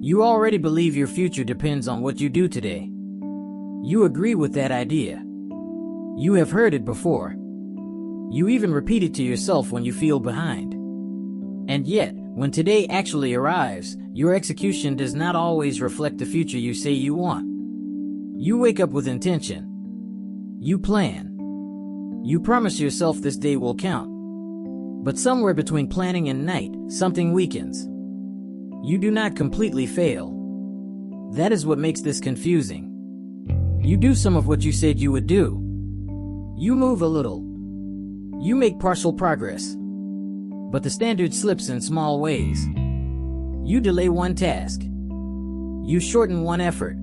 You already believe your future depends on what you do today. You agree with that idea. You have heard it before. You even repeat it to yourself when you feel behind. And yet, when today actually arrives, your execution does not always reflect the future you say you want. You wake up with intention. You plan. You promise yourself this day will count. But somewhere between planning and night, something weakens. You do not completely fail. That is what makes this confusing. You do some of what you said you would do. You move a little. You make partial progress. But the standard slips in small ways. You delay one task. You shorten one effort.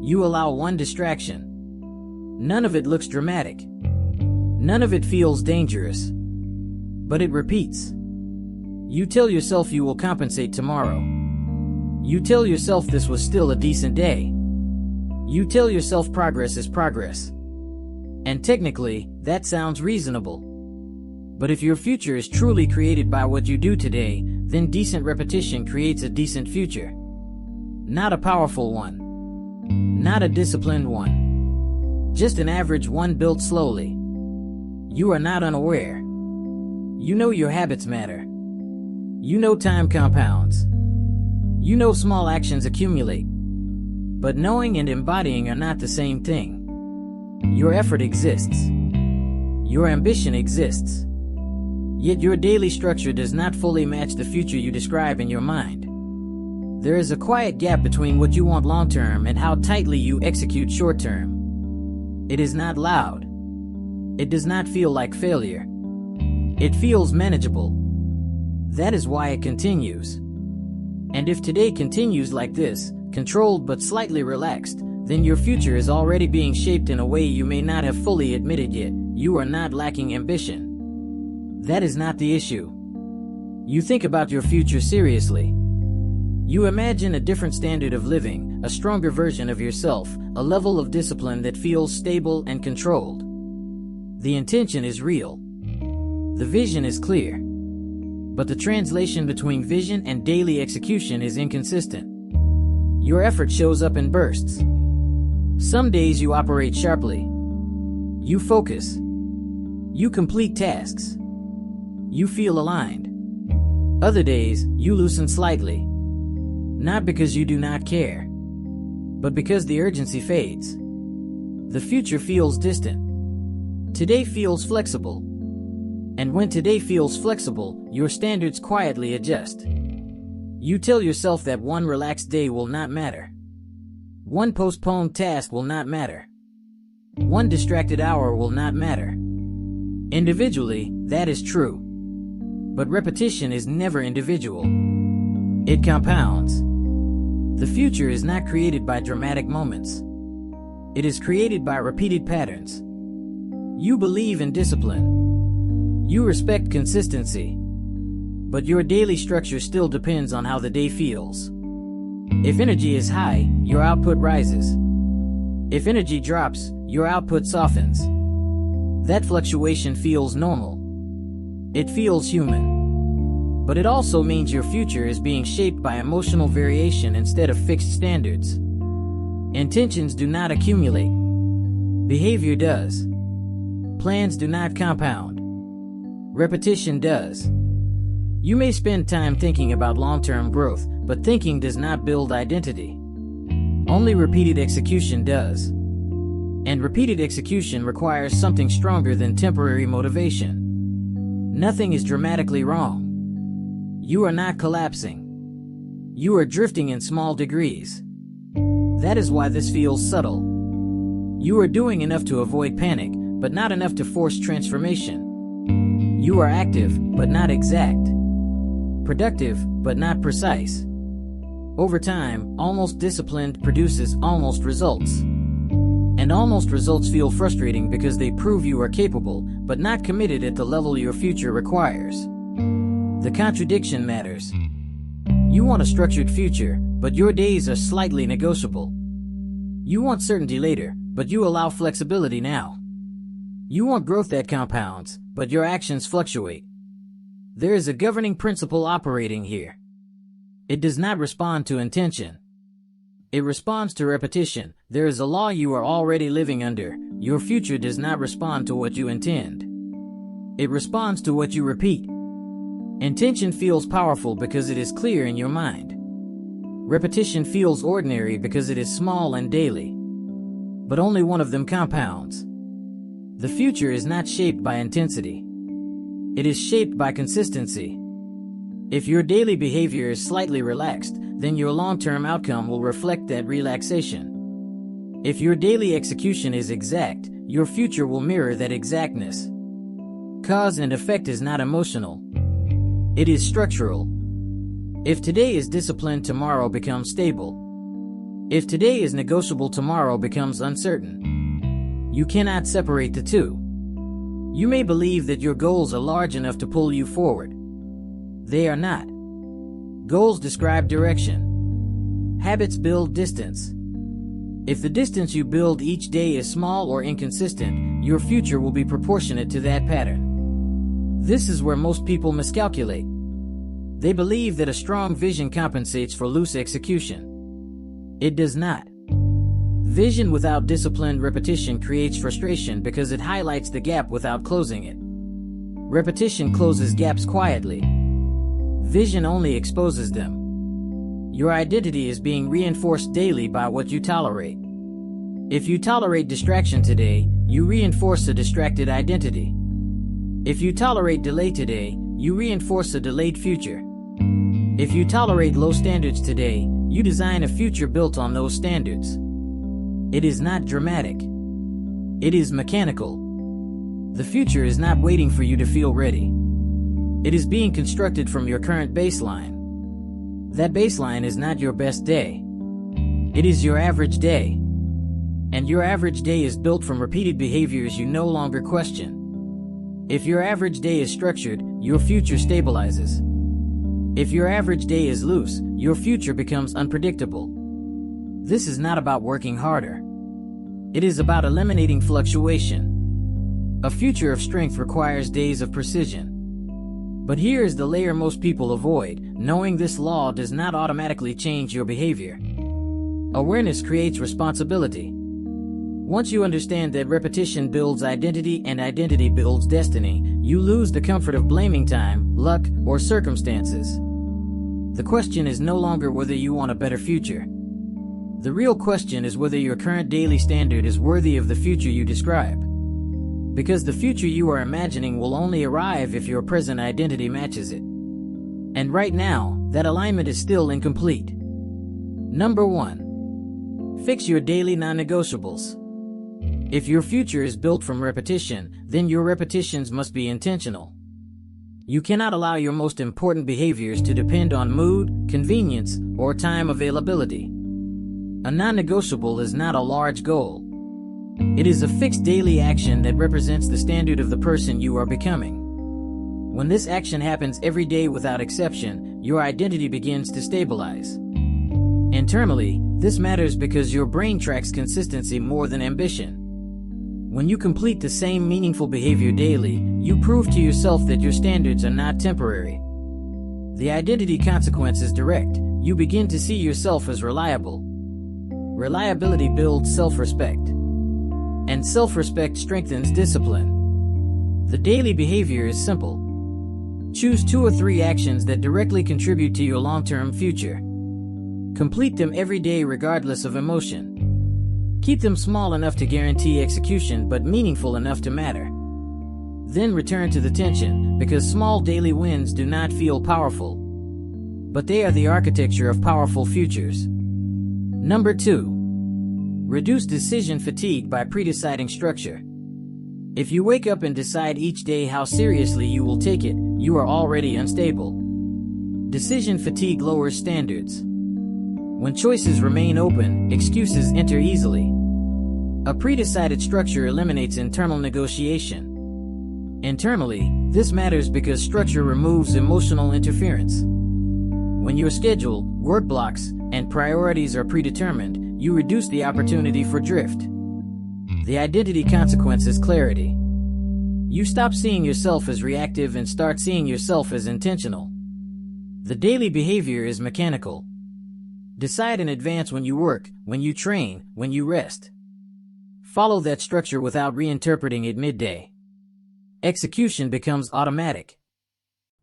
You allow one distraction. None of it looks dramatic. None of it feels dangerous. But it repeats. You tell yourself you will compensate tomorrow. You tell yourself this was still a decent day. You tell yourself progress is progress. And technically, that sounds reasonable. But if your future is truly created by what you do today, then decent repetition creates a decent future. Not a powerful one. Not a disciplined one. Just an average one built slowly. You are not unaware. You know your habits matter. You know time compounds. You know small actions accumulate. But knowing and embodying are not the same thing. Your effort exists. Your ambition exists. Yet your daily structure does not fully match the future you describe in your mind. There is a quiet gap between what you want long-term and how tightly you execute short-term. It is not loud. It does not feel like failure. It feels manageable. That is why it continues. And if today continues like this, controlled but slightly relaxed, then your future is already being shaped in a way you may not have fully admitted yet. You are not lacking ambition. That is not the issue. You think about your future seriously. You imagine a different standard of living, a stronger version of yourself, a level of discipline that feels stable and controlled. The intention is real. The vision is clear. But the translation between vision and daily execution is inconsistent. Your effort shows up in bursts. Some days you operate sharply. You focus. You complete tasks. You feel aligned. Other days, you loosen slightly. Not because you do not care, but because the urgency fades. The future feels distant. Today feels flexible. And when today feels flexible, your standards quietly adjust. You tell yourself that one relaxed day will not matter. One postponed task will not matter. One distracted hour will not matter. Individually, that is true. But repetition is never individual. It compounds. The future is not created by dramatic moments. It is created by repeated patterns. You believe in discipline. You respect consistency. But your daily structure still depends on how the day feels. If energy is high, your output rises. If energy drops, your output softens. That fluctuation feels normal. It feels human. But it also means your future is being shaped by emotional variation instead of fixed standards. Intentions do not accumulate. Behavior does. Plans do not compound. Repetition does. You may spend time thinking about long-term growth, but thinking does not build identity. Only repeated execution does. And repeated execution requires something stronger than temporary motivation. Nothing is dramatically wrong. You are not collapsing. You are drifting in small degrees. That is why this feels subtle. You are doing enough to avoid panic, but not enough to force transformation. You are active, but not exact. Productive, but not precise. Over time, almost disciplined produces almost results. And almost results feel frustrating because they prove you are capable, but not committed at the level your future requires. The contradiction matters. You want a structured future, but your days are slightly negotiable. You want certainty later, but you allow flexibility now. You want growth that compounds, but your actions fluctuate. There is a governing principle operating here. It does not respond to intention. It responds to repetition. There is a law you are already living under. Your future does not respond to what you intend. It responds to what you repeat. Intention feels powerful because it is clear in your mind. Repetition feels ordinary because it is small and daily. But only one of them compounds. The future is not shaped by intensity. It is shaped by consistency. If your daily behavior is slightly relaxed, then your long-term outcome will reflect that relaxation. If your daily execution is exact, your future will mirror that exactness. Cause and effect is not emotional. It is structural. If today is disciplined, tomorrow becomes stable. If today is negotiable, tomorrow becomes uncertain. You cannot separate the two. You may believe that your goals are large enough to pull you forward. They are not. Goals describe direction. Habits build distance. If the distance you build each day is small or inconsistent, your future will be proportionate to that pattern. This is where most people miscalculate. They believe that a strong vision compensates for loose execution. It does not. Vision without disciplined repetition creates frustration because it highlights the gap without closing it. Repetition closes gaps quietly. Vision only exposes them. Your identity is being reinforced daily by what you tolerate. If you tolerate distraction today, you reinforce a distracted identity. If you tolerate delay today, you reinforce a delayed future. If you tolerate low standards today, you design a future built on those standards. It is not dramatic. It is mechanical. The future is not waiting for you to feel ready. It is being constructed from your current baseline. That baseline is not your best day. It is your average day. And your average day is built from repeated behaviors you no longer question. If your average day is structured, your future stabilizes. If your average day is loose, your future becomes unpredictable. This is not about working harder. It is about eliminating fluctuation. A future of strength requires days of precision. But here is the layer most people avoid. Knowing this law does not automatically change your behavior. Awareness creates responsibility. Once you understand that repetition builds identity and identity builds destiny, you lose the comfort of blaming time, luck, or circumstances. The question is no longer whether you want a better future. The real question is whether your current daily standard is worthy of the future you describe. Because the future you are imagining will only arrive if your present identity matches it. And right now, that alignment is still incomplete. Number 1. Fix your daily non-negotiables. If your future is built from repetition, then your repetitions must be intentional. You cannot allow your most important behaviors to depend on mood, convenience, or time availability. A non-negotiable is not a large goal. It is a fixed daily action that represents the standard of the person you are becoming. When this action happens every day without exception, your identity begins to stabilize. Internally, this matters because your brain tracks consistency more than ambition. When you complete the same meaningful behavior daily, you prove to yourself that your standards are not temporary. The identity consequence is direct. You begin to see yourself as reliable. Reliability builds self-respect. And self-respect strengthens discipline. The daily behavior is simple. Choose 2 or 3 actions that directly contribute to your long-term future. Complete them every day regardless of emotion. Keep them small enough to guarantee execution but meaningful enough to matter. Then return to the tension, because small daily wins do not feel powerful. But they are the architecture of powerful futures. Number 2. Reduce decision fatigue by pre-deciding structure. If you wake up and decide each day how seriously you will take it, you are already unstable. Decision fatigue lowers standards. When choices remain open, excuses enter easily. A pre-decided structure eliminates internal negotiation. Internally, this matters because structure removes emotional interference. When your schedule, work blocks, and priorities are predetermined, you reduce the opportunity for drift. The identity consequence is clarity. You stop seeing yourself as reactive and start seeing yourself as intentional. The daily behavior is mechanical. Decide in advance when you work, when you train, when you rest. Follow that structure without reinterpreting it midday. Execution becomes automatic.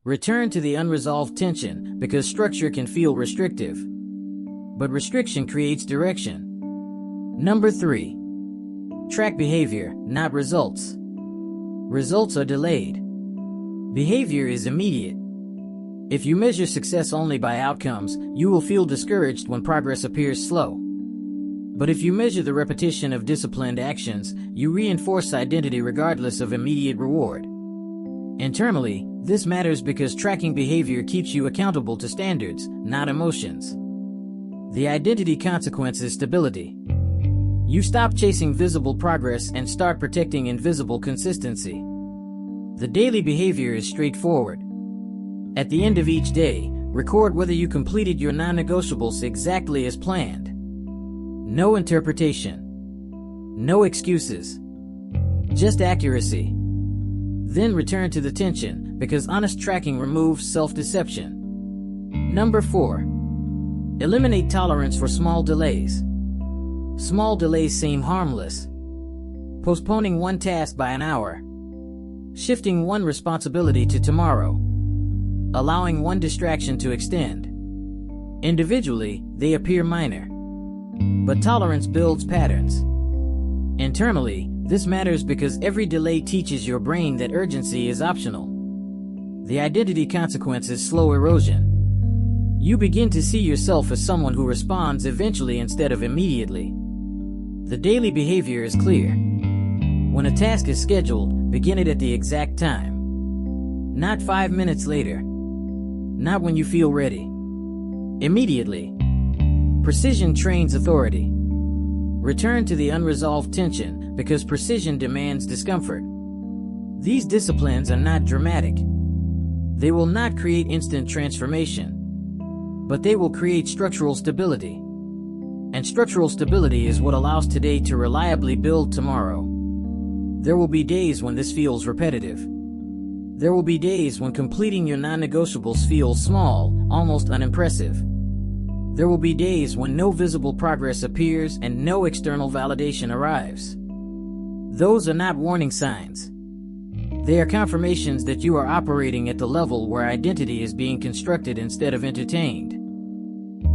Return to the unresolved tension because structure can feel restrictive. But restriction creates direction. Number 3. Track behavior, not results. Results are delayed. Behavior is immediate. If you measure success only by outcomes, you will feel discouraged when progress appears slow. But if you measure the repetition of disciplined actions, you reinforce identity regardless of immediate reward. Internally, this matters because tracking behavior keeps you accountable to standards, not emotions. The identity consequence is stability. You stop chasing visible progress and start protecting invisible consistency. The daily behavior is straightforward. At the end of each day, record whether you completed your non-negotiables exactly as planned. No interpretation. No excuses. Just accuracy. Then return to the tension, because honest tracking removes self-deception. Number 4. Eliminate tolerance for small delays. Small delays seem harmless. Postponing one task by an hour. Shifting one responsibility to tomorrow. Allowing one distraction to extend. Individually, they appear minor. But tolerance builds patterns. Internally, this matters because every delay teaches your brain that urgency is optional. The identity consequence is slow erosion. You begin to see yourself as someone who responds eventually instead of immediately. The daily behavior is clear. When a task is scheduled, begin it at the exact time. Not 5 minutes later. Not when you feel ready. Immediately. Precision trains authority. Return to the unresolved tension because precision demands discomfort. These disciplines are not dramatic. They will not create instant transformation, but they will create structural stability. And structural stability is what allows today to reliably build tomorrow. There will be days when this feels repetitive. There will be days when completing your non-negotiables feels small, almost unimpressive. There will be days when no visible progress appears and no external validation arrives. Those are not warning signs. They are confirmations that you are operating at the level where identity is being constructed instead of entertained.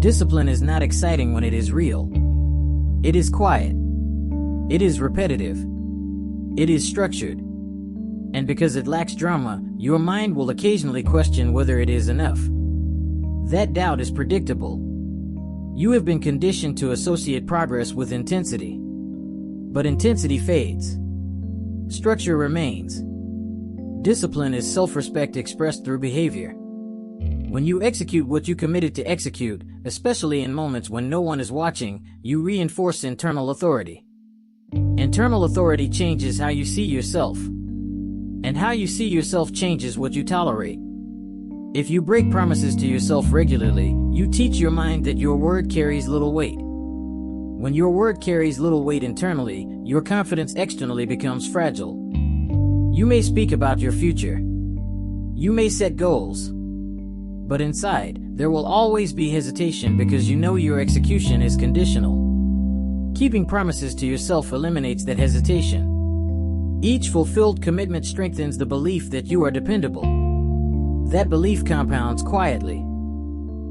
Discipline is not exciting when it is real. It is quiet. It is repetitive. It is structured. And because it lacks drama, your mind will occasionally question whether it is enough. That doubt is predictable. You have been conditioned to associate progress with intensity. But intensity fades. Structure remains. Discipline is self-respect expressed through behavior. When you execute what you committed to execute, especially in moments when no one is watching, you reinforce internal authority. Internal authority changes how you see yourself. And how you see yourself changes what you tolerate. If you break promises to yourself regularly, you teach your mind that your word carries little weight. When your word carries little weight internally, your confidence externally becomes fragile. You may speak about your future. You may set goals. But inside, there will always be hesitation because you know your execution is conditional. Keeping promises to yourself eliminates that hesitation. Each fulfilled commitment strengthens the belief that you are dependable. That belief compounds quietly.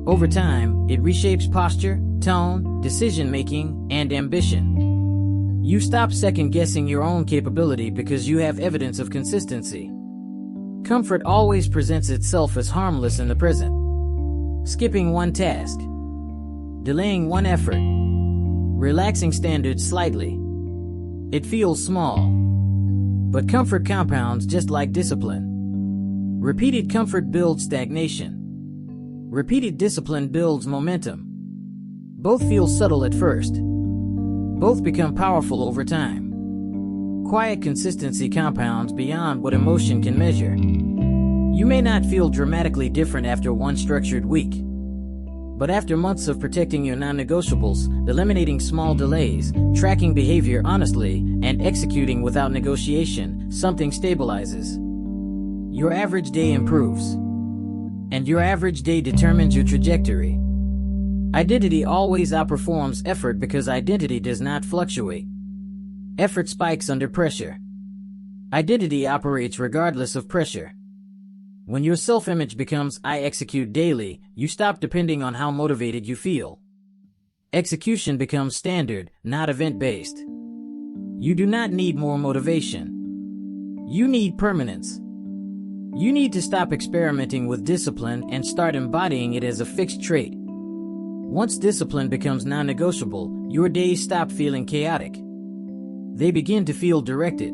Over time, it reshapes posture, tone, decision-making, and ambition. You stop second-guessing your own capability because you have evidence of consistency. Comfort always presents itself as harmless in the present. Skipping one task. Delaying one effort. Relaxing standards slightly. It feels small. But comfort compounds just like discipline. Repeated comfort builds stagnation. Repeated discipline builds momentum. Both feel subtle at first. Both become powerful over time. Quiet consistency compounds beyond what emotion can measure. You may not feel dramatically different after one structured week. But after months of protecting your non-negotiables, eliminating small delays, tracking behavior honestly, and executing without negotiation, something stabilizes. Your average day improves. And your average day determines your trajectory. Identity always outperforms effort because identity does not fluctuate. Effort spikes under pressure. Identity operates regardless of pressure. When your self-image becomes "I execute daily," you stop depending on how motivated you feel. Execution becomes standard, not event-based. You do not need more motivation. You need permanence. You need to stop experimenting with discipline and start embodying it as a fixed trait. Once discipline becomes non-negotiable, your days stop feeling chaotic. They begin to feel directed.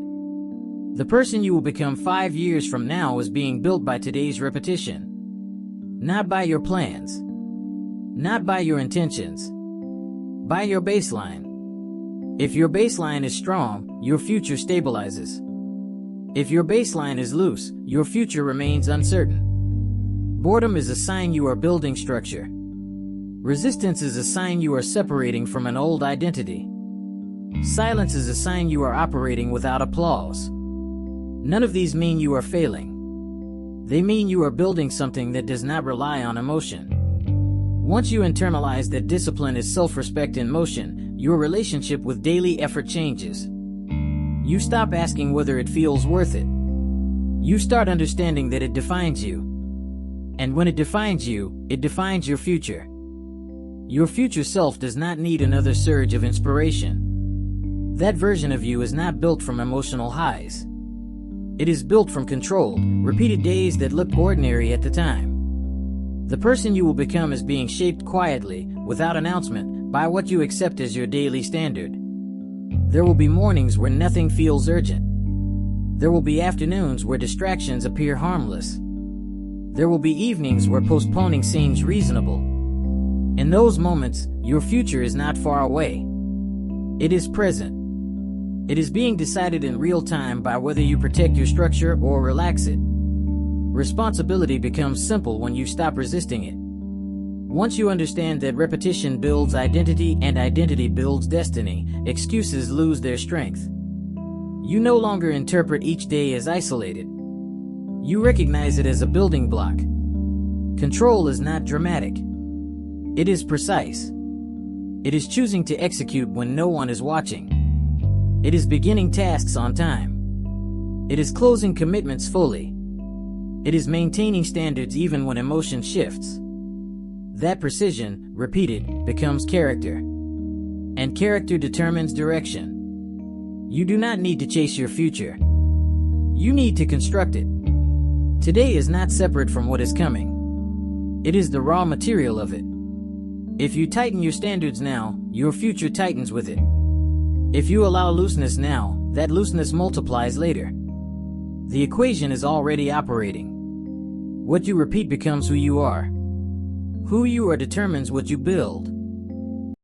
The person you will become 5 years from now is being built by today's repetition. Not by your plans. Not by your intentions. By your baseline. If your baseline is strong, your future stabilizes. If your baseline is loose, your future remains uncertain. Boredom is a sign you are building structure. Resistance is a sign you are separating from an old identity. Silence is a sign you are operating without applause. None of these mean you are failing. They mean you are building something that does not rely on emotion. Once you internalize that discipline is self-respect in motion, your relationship with daily effort changes. You stop asking whether it feels worth it. You start understanding that it defines you. And when it defines you, it defines your future. Your future self does not need another surge of inspiration. That version of you is not built from emotional highs. It is built from controlled, repeated days that look ordinary at the time. The person you will become is being shaped quietly, without announcement, by what you accept as your daily standard. There will be mornings where nothing feels urgent. There will be afternoons where distractions appear harmless. There will be evenings where postponing seems reasonable. In those moments, your future is not far away. It is present. It is being decided in real time by whether you protect your structure or relax it. Responsibility becomes simple when you stop resisting it. Once you understand that repetition builds identity and identity builds destiny, excuses lose their strength. You no longer interpret each day as isolated. You recognize it as a building block. Control is not dramatic. It is precise. It is choosing to execute when no one is watching. It is beginning tasks on time. It is closing commitments fully. It is maintaining standards even when emotion shifts. That precision, repeated, becomes character. And character determines direction. You do not need to chase your future. You need to construct it. Today is not separate from what is coming. It is the raw material of it. If you tighten your standards now, your future tightens with it. If you allow looseness now, that looseness multiplies later. The equation is already operating. What you repeat becomes who you are. Who you are determines what you build.